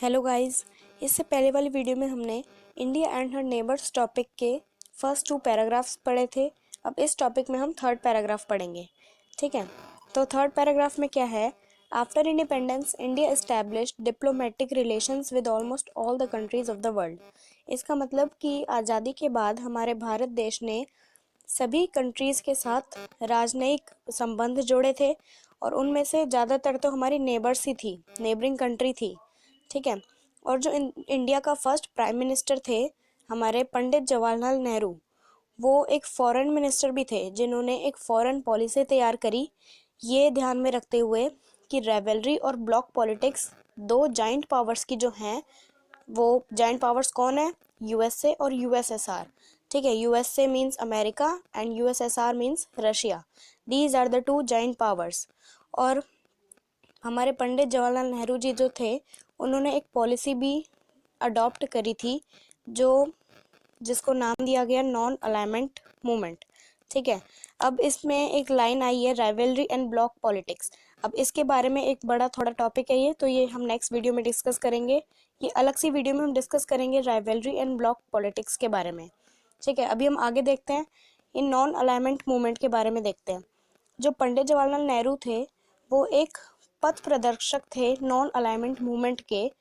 Hello guys. इससे पहले वाली वीडियो में हमने India and her neighbours topic के फर्स्ट 2 पैराग्राफ्स पढ़े थे। अब इस टॉपिक में हम थर्ड पैराग्राफ पढ़ेंगे। ठीक है, तो थर्ड पैराग्राफ में क्या है? After independence India established diplomatic relations with almost all the countries of the world. इसका मतलब कि आज़ादी के बाद हमारे भारत देश ने सभी कंट्रीज़ के साथ राजनयिक संबंध जोड़े थे और उनमें से ज़्यादातर तो हमारी नेबर्स ही थी, नेबरिंग कंट्री थी। ठीक है, और जो इंडिया का फर्स्ट प्राइम मिनिस्टर थे हमारे पंडित जवाहरलाल नेहरू, वो एक फॉरेन मिनिस्टर भी थे जिन्होंने एक फॉरेन पॉलिसी तैयार करी, ये ध्यान में रखते हुए कि रेवलरी और ब्लॉक पॉलिटिक्स दो जाइंट पावर्स की जो हैं, वो जाइंट पावर्स कौन है? यूएसए और यूएसएसआर। ठीक है, USA means America and USSR means Russia. These are the two giant powers. और हमारे पंडित जवाहरलाल नेहरू जी जो थे, उन्होंने एक पॉलिसी भी अडॉप्ट करी थी जिसको नाम दिया गया नॉन अलाइनमेंट मूवमेंट। ठीक है, अब इसमें एक लाइन आई है राइवलरी एंड ब्लॉक पॉलिटिक्स। अब इसके बारे में एक बड़ा थोड़ा टॉपिक है ये, तो ये हम नेक्स्ट वीडियो में डिस्कस करेंगे। ये अलग सी वीडियो में हम डिस्कस करेंगे राइवलरी एंड ब्लॉक पॉलिटिक्स के बारे में। ठीक है, अभी हम आगे देखते हैं, इन नॉन अलाइनमेंट मूवमेंट के बारे में देखते हैं। जो पंडित जवाहरलाल नेहरू थे, वो एक पथ प्रदर्शक थे नॉन अलाइनमेंट मूवमेंट के,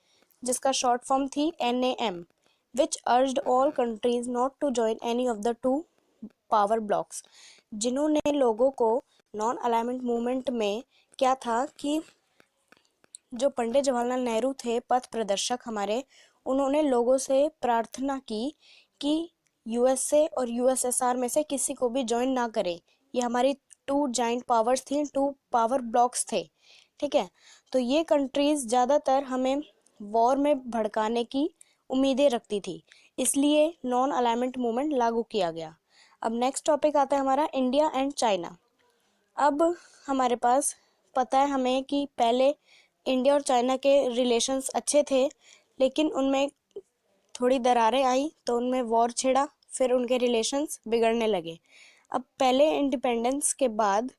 जिसका शॉर्ट फॉर्म थी NAM, which urged all countries not to join any of the two power blocks। जिन्होंने लोगों को नॉन अलाइनमेंट मूवमेंट में क्या था कि जो पंडित जवाहरलाल नेहरू थे पथ प्रदर्शक हमारे, उन्होंने लोगों से प्रार्थना की कि यूएसए और यूएसएसआर में से किसी को भी ज्वाइन ना करें। ये हमारी टू जाइंट पावर्स थी, टू पावर ब्लॉक्स थे। ठीक है, तो ये कंट्रीज ज़्यादातर हमें वॉर में भड़काने की उम्मीदें रखती थी, इसलिए नॉन अलाइनमेंट मूवमेंट लागू किया गया। अब नेक्स्ट टॉपिक आता है हमारा इंडिया एंड चाइना। अब हमारे पास पता है हमें कि पहले इंडिया और चाइना के रिलेशंस अच्छे थे, लेकिन उनमें थोड़ी दरारें आई तो उनमें वॉर छिड़ा, फिर उनके रिलेशंस बिगड़ने लगे। अब पहले इंडिपेंडेंस के बाद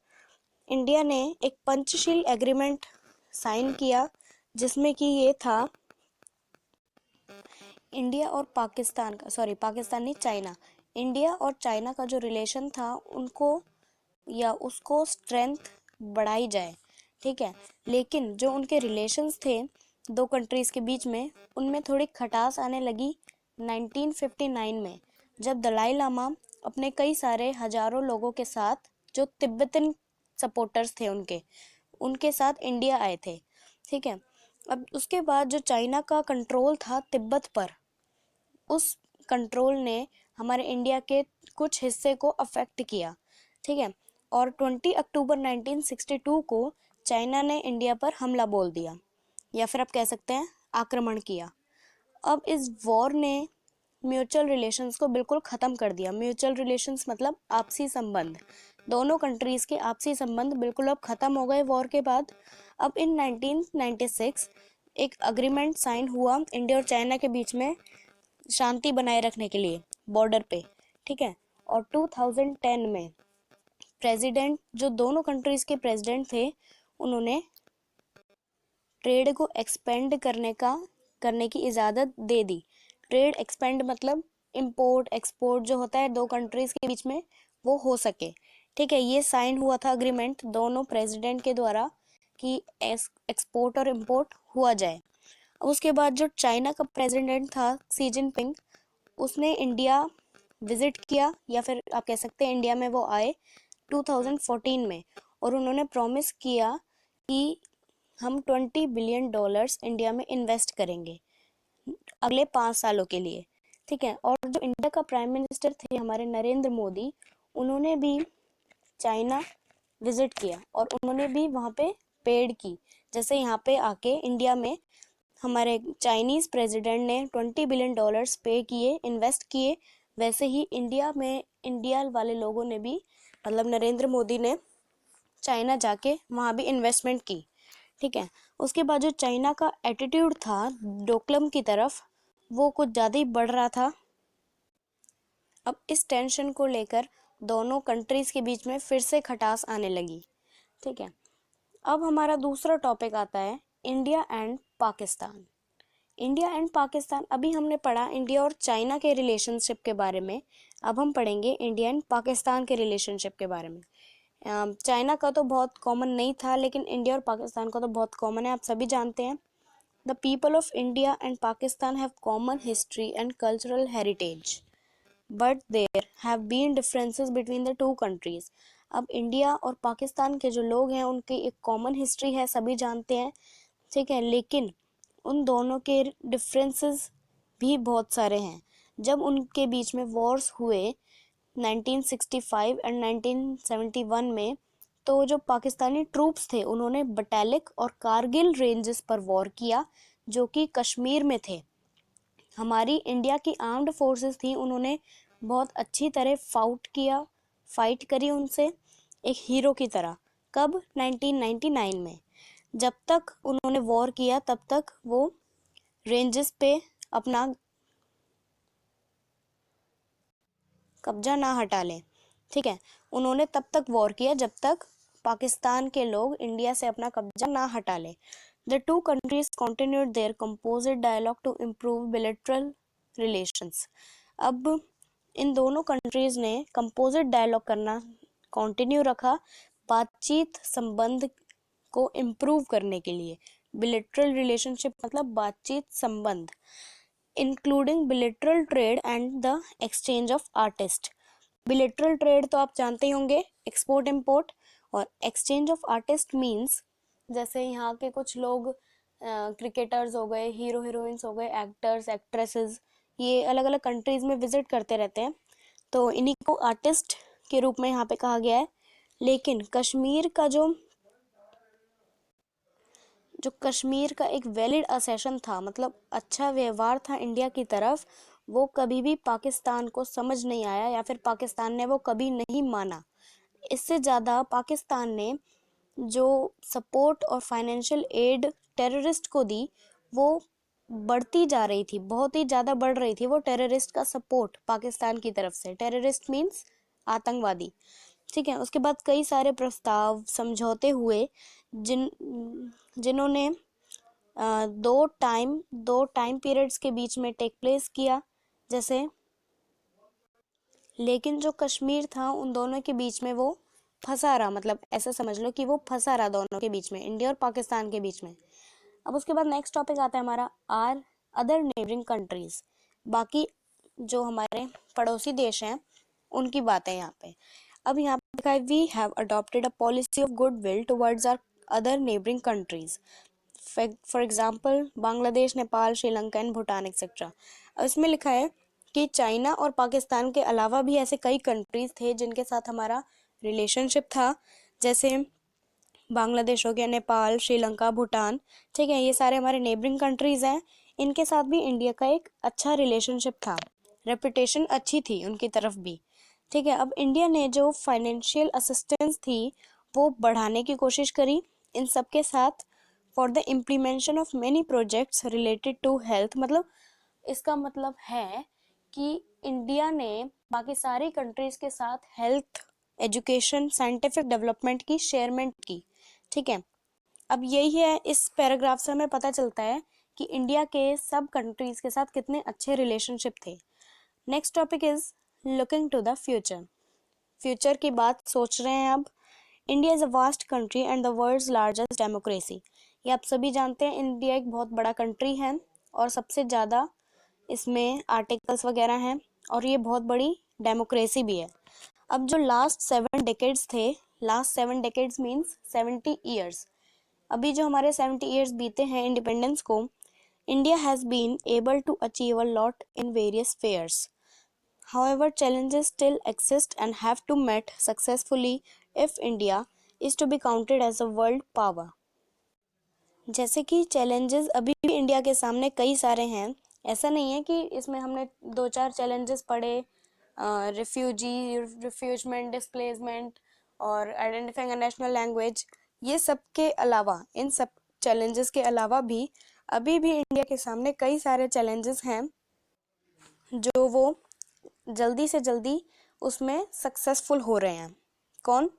इंडिया ने एक पंचशील एग्रीमेंट साइन किया, जिसमें कि ये था इंडिया और पाकिस्तान का, सॉरी पाकिस्तान नहीं, चाइना, इंडिया और चाइना का जो रिलेशन था उनको या उसको स्ट्रेंथ बढ़ाई जाए। ठीक है, लेकिन जो उनके रिलेशंस थे दो कंट्रीज़ के बीच में, उनमें थोड़ी खटास आने लगी 1959 में, जब दलाई लामा अपने कई सारे हजारों लोगों के साथ, जो तिब्बतन सपोर्टर्स थे उनके उनके साथ इंडिया आए थे। ठीक है, अब उसके बाद जो चाइना का कंट्रोल था तिब्बत पर, उस कंट्रोल ने हमारे इंडिया के कुछ हिस्से को अफेक्ट किया। ठीक है, और 20 अक्टूबर 1962 को चाइना ने इंडिया पर हमला बोल दिया, या फिर आप कह सकते हैं आक्रमण किया। अब इस वॉर ने म्यूचुअल रिलेशंस को बिल्कुल ख़त्म कर दिया। म्यूचुअल रिलेशंस मतलब आपसी संबंध, दोनों कंट्रीज़ के आपसी संबंध बिल्कुल अब ख़त्म हो गए वॉर के बाद। अब इन 1996 एक अग्रीमेंट साइन हुआ इंडिया और चाइना के बीच में, शांति बनाए रखने के लिए बॉर्डर पे। ठीक है, और 2010 में प्रेसिडेंट, जो दोनों कंट्रीज के प्रेसिडेंट थे, उन्होंने ट्रेड को एक्सपेंड करने की इजाज़त दे दी। ट्रेड एक्सपेंड मतलब इंपोर्ट एक्सपोर्ट जो होता है दो कंट्रीज के बीच में, वो हो सके। ठीक है, ये साइन हुआ था अग्रीमेंट दोनों प्रेसिडेंट के द्वारा कि एक्सपोर्ट और इंपोर्ट हुआ जाए। उसके बाद जो चाइना का प्रेसिडेंट था सी जिनपिंग, उसने इंडिया विजिट किया, या फिर आप कह सकते हैं इंडिया में वो आए 2014 में, और उन्होंने प्रॉमिस किया कि हम $20 बिलियन इंडिया में इन्वेस्ट करेंगे अगले 5 सालों के लिए। ठीक है, और जो इंडिया का प्राइम मिनिस्टर थे हमारे नरेंद्र मोदी, उन्होंने भी चाइना विजिट किया और उन्होंने भी वहाँ पे पेड की। जैसे यहाँ पे आके इंडिया में हमारे चाइनीज़ प्रेसिडेंट ने $20 बिलियन पे किए, इन्वेस्ट किए, वैसे ही इंडिया में इंडिया वाले लोगों ने भी, मतलब नरेंद्र मोदी ने चाइना जाके वहाँ भी इन्वेस्टमेंट की। ठीक है, उसके बाद जो चाइना का एटीट्यूड था डोकलम की तरफ, वो कुछ ज़्यादा ही बढ़ रहा था। अब इस टेंशन को लेकर दोनों कंट्रीज़ के बीच में फिर से खटास आने लगी। ठीक है, अब हमारा दूसरा टॉपिक आता है India and Pakistan. India and Pakistan, अभी हमने पढ़ा इंडिया और चाइना के रिलेशनशिप के बारे में, अब हम पढ़ेंगे इंडिया एंड पाकिस्तान के रिलेशनशिप के बारे में। चाइना का तो बहुत कॉमन नहीं था, लेकिन इंडिया और पाकिस्तान का तो बहुत कॉमन है, आप सभी जानते हैं। The people of India and Pakistan have common history and cultural heritage, but there have been differences between the two countries. अब इंडिया और पाकिस्तान के जो लोग हैं उनकी एक कॉमन हिस्ट्री है, सभी जानते हैं, ठीक है, लेकिन उन दोनों के डिफरेंसेस भी बहुत सारे हैं। जब उनके बीच में वॉर्स हुए 1965 एंड 1971 में, तो जो पाकिस्तानी ट्रूप्स थे उन्होंने बटालिक और कारगिल रेंजेस पर वॉर किया, जो कि कश्मीर में थे। हमारी इंडिया की आर्म्ड फोर्सेस थी, उन्होंने बहुत अच्छी तरह फाइट करी उनसे एक हीरो की तरह। कब? 1999 में। जब तक उन्होंने वॉर किया तब तक वो रेंजेस पे अपना कब्जा ना हटा लें, ठीक है। उन्होंने तब तक वॉर किया जब तक पाकिस्तान के लोग इंडिया से अपना कब्जा ना हटा लें। The two countries continued their composite dialogue to improve bilateral relations. अब इन दोनों कंट्रीज ने कंपोजिट डायलॉग करना कंटिन्यू रखा, बातचीत संबंध को इम्प्रूव करने के लिए। बिलेटरल रिलेशनशिप मतलब बातचीत संबंध, including bilateral trade and the exchange of artist. Bilateral trade तो आप जानते ही होंगे, एक्सपोर्ट इम्पोर्ट, और एक्सचेंज ऑफ आर्टिस्ट मीन्स जैसे यहाँ के कुछ लोग क्रिकेटर्स हो गए, हीरो हीरोइंस हो गए, एक्टर्स एक्ट्रेसेस, ये अलग अलग कंट्रीज में विजिट करते रहते हैं, तो इन्हीं को आर्टिस्ट के रूप में यहाँ पे कहा गया है। लेकिन कश्मीर का जो कश्मीर का एक वैलिड असेशन था, मतलब अच्छा व्यवहार था इंडिया की तरफ, वो कभी भी पाकिस्तान को समझ नहीं आया, या फिर पाकिस्तान ने वो कभी नहीं माना। इससे ज़्यादा पाकिस्तान ने जो सपोर्ट और फाइनेंशियल एड टेररिस्ट को दी, वो बढ़ती जा रही थी, बहुत ही ज़्यादा बढ़ रही थी वो टेररिस्ट का सपोर्ट पाकिस्तान की तरफ से। टेररिस्ट मीन्स आतंकवादी, ठीक है। उसके बाद कई सारे प्रस्ताव समझौते हुए जिन्होंने दो टाइम पीरियड्स के बीच में टेक प्लेस किया, जैसे, लेकिन जो कश्मीर था उन दोनों के बीच में वो फंसा रहा, मतलब ऐसा समझ लो कि वो फंसा रहा दोनों के बीच में, इंडिया और पाकिस्तान के बीच में। अब उसके बाद नेक्स्ट टॉपिक आता है हमारा आर अदर नेबरिंग कंट्रीज, बाकी जो हमारे पड़ोसी देश हैं उनकी बात है यहाँ पे। अब यहाँ पे लिखा है we have adopted a policy of good will towards our other neighbouring countries, for example Bangladesh, Nepal, Sri Lanka and Bhutan etcetera. इसमें लिखा है कि चाइना और पाकिस्तान के अलावा भी ऐसे कई कंट्रीज थे जिनके साथ हमारा रिलेशनशिप था, जैसे बांग्लादेश हो गया, नेपाल, श्रीलंका, भूटान, ठीक है, ये सारे हमारे नेबरिंग कंट्रीज हैं। इनके साथ भी इंडिया का एक अच्छा रिलेशनशिप था, रेपुटेशन अच्छी थी उनकी तरफ भी, ठीक है। अब इंडिया ने जो फाइनेंशियल असिस्टेंस थी वो बढ़ाने की कोशिश करी इन सब के साथ, for the implementation of many projects related to health. मतलब इसका मतलब है कि इंडिया ने बाकी सारी कंट्रीज के साथ हेल्थ, एजुकेशन, साइंटिफिक डेवलपमेंट की शेयरमेंट की, ठीक है। अब यही है, इस पैराग्राफ से हमें पता चलता है कि इंडिया के सब कंट्रीज के साथ कितने अच्छे रिलेशनशिप थे। Next topic is looking to the future. Future की बात सोच रहे हैं अब। India is a vast country and the world's largest democracy. ये आप सभी जानते हैं, इंडिया एक बहुत बड़ा कंट्री है और सबसे ज़्यादा इसमें आर्टिकल्स वगैरह हैं, और ये बहुत बड़ी डेमोक्रेसी भी है। अब जो लास्ट 7 डेकेड्स थे, लास्ट 7 डेकेड्स मीन्स 70 ईयर्स, अभी जो हमारे 70 ईयर्स बीते हैं इंडिपेंडेंस को, India has been able to achieve a lot in various spheres. However, challenges still exist and have to met successfully if India is to be counted as a world power. जैसे कि challenges अभी भी India के सामने कई सारे हैं, ऐसा नहीं है कि इसमें हमने 2-4 चैलेंजेस पढ़े, रिफ्यूजमेंट, डिस्प्लेसमेंट और आइडेंटिफाइंग अ नेशनल लैंग्वेज, ये सब के अलावा, इन सब चैलेंजेस के अलावा भी अभी भी इंडिया के सामने कई सारे चैलेंजेस हैं जो वो जल्दी से जल्दी उसमें सक्सेसफुल हो रहे हैं। कौन?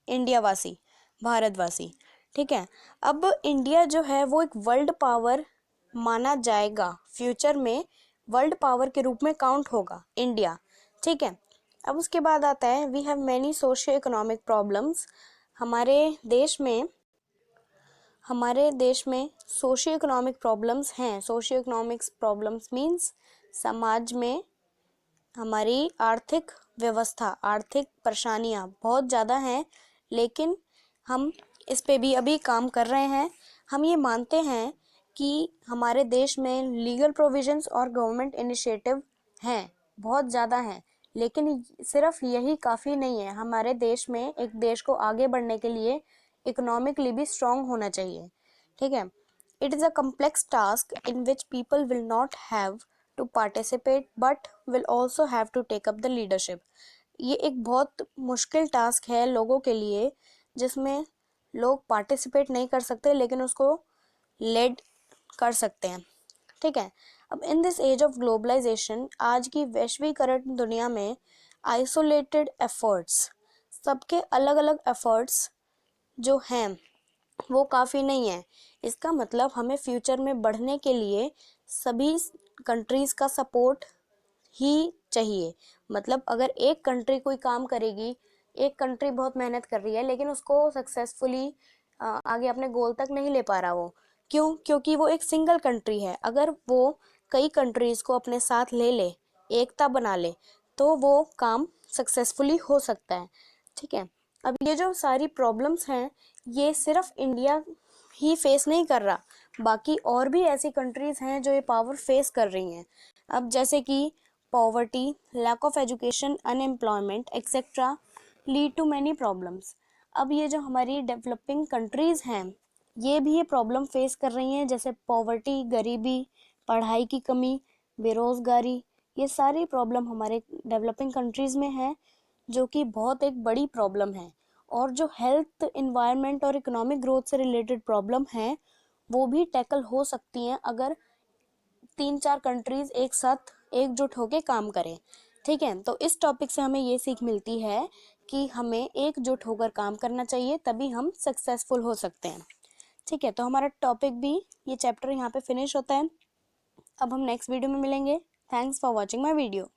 इंडिया वासी, भारतवासी, ठीक है। अब इंडिया जो है वो एक वर्ल्ड पावर माना जाएगा, फ्यूचर में वर्ल्ड पावर के रूप में काउंट होगा इंडिया। ठीक है, अब उसके बाद आता है we have many socio economic problems. हमारे देश में सोशियो इकोनॉमिक प्रॉब्लम्स हैं। सोशियो इकोनॉमिक्स प्रॉब्लम्स मीन्स समाज में हमारी आर्थिक व्यवस्था, आर्थिक परेशानियां बहुत ज़्यादा हैं, लेकिन हम इस पे भी अभी काम कर रहे हैं। हम ये मानते हैं कि हमारे देश में लीगल प्रोविजंस और गवर्नमेंट इनिशिएटिव हैं, बहुत ज़्यादा हैं, लेकिन सिर्फ यही काफ़ी नहीं है। हमारे देश में, एक देश को आगे बढ़ने के लिए इकोनॉमिकली भी स्ट्रांग होना चाहिए। ठीक है, it is a complex task in which people will not have to participate but will also have to take up the leadership। ये एक बहुत मुश्किल टास्क है लोगों के लिए, जिसमें लोग पार्टिसिपेट नहीं कर सकते लेकिन उसको लेड कर सकते हैं। ठीक है, अब in this age of globalisation, आज की वैश्वीकरण दुनिया में आइसोलेटेड एफर्ट्स, सबके अलग अलग एफर्ट्स जो हैं वो काफ़ी नहीं है। इसका मतलब हमें फ्यूचर में बढ़ने के लिए सभी कंट्रीज़ का सपोर्ट ही चाहिए। मतलब अगर एक कंट्री कोई काम करेगी, एक कंट्री बहुत मेहनत कर रही है लेकिन उसको सक्सेसफुली आगे अपने गोल तक नहीं ले पा रहा वो, क्यों? क्योंकि वो एक सिंगल कंट्री है। अगर वो कई कंट्रीज़ को अपने साथ ले ले, एकता बना ले, तो वो काम सक्सेसफुली हो सकता है। ठीक है, अब ये जो सारी प्रॉब्लम्स हैं, ये सिर्फ इंडिया ही फेस नहीं कर रहा, बाकी और भी ऐसी कंट्रीज़ हैं जो ये पावर फेस कर रही हैं। अब जैसे कि poverty, lack of education, unemployment etcetera lead to many problems. अब ये जो हमारी डेवलपिंग कंट्रीज़ हैं, ये भी ये प्रॉब्लम फेस कर रही हैं, जैसे पॉवर्टी, गरीबी, पढ़ाई की कमी, बेरोज़गारी। ये सारी प्रॉब्लम हमारे डेवलपिंग कंट्रीज़ में है, जो कि बहुत एक बड़ी प्रॉब्लम है। और जो हेल्थ, इन्वायरमेंट और इकोनॉमिक ग्रोथ से रिलेटेड प्रॉब्लम हैं, वो भी टैकल हो सकती हैं अगर 3-4 कंट्रीज एक साथ एकजुट होकर काम करें। ठीक है, तो इस टॉपिक से हमें ये सीख मिलती है कि हमें एकजुट होकर काम करना चाहिए, तभी हम सक्सेसफुल हो सकते हैं। ठीक है, तो हमारा टॉपिक भी, ये चैप्टर यहाँ पे फिनिश होता है। अब हम नेक्स्ट वीडियो में मिलेंगे। Thanks for watching my video.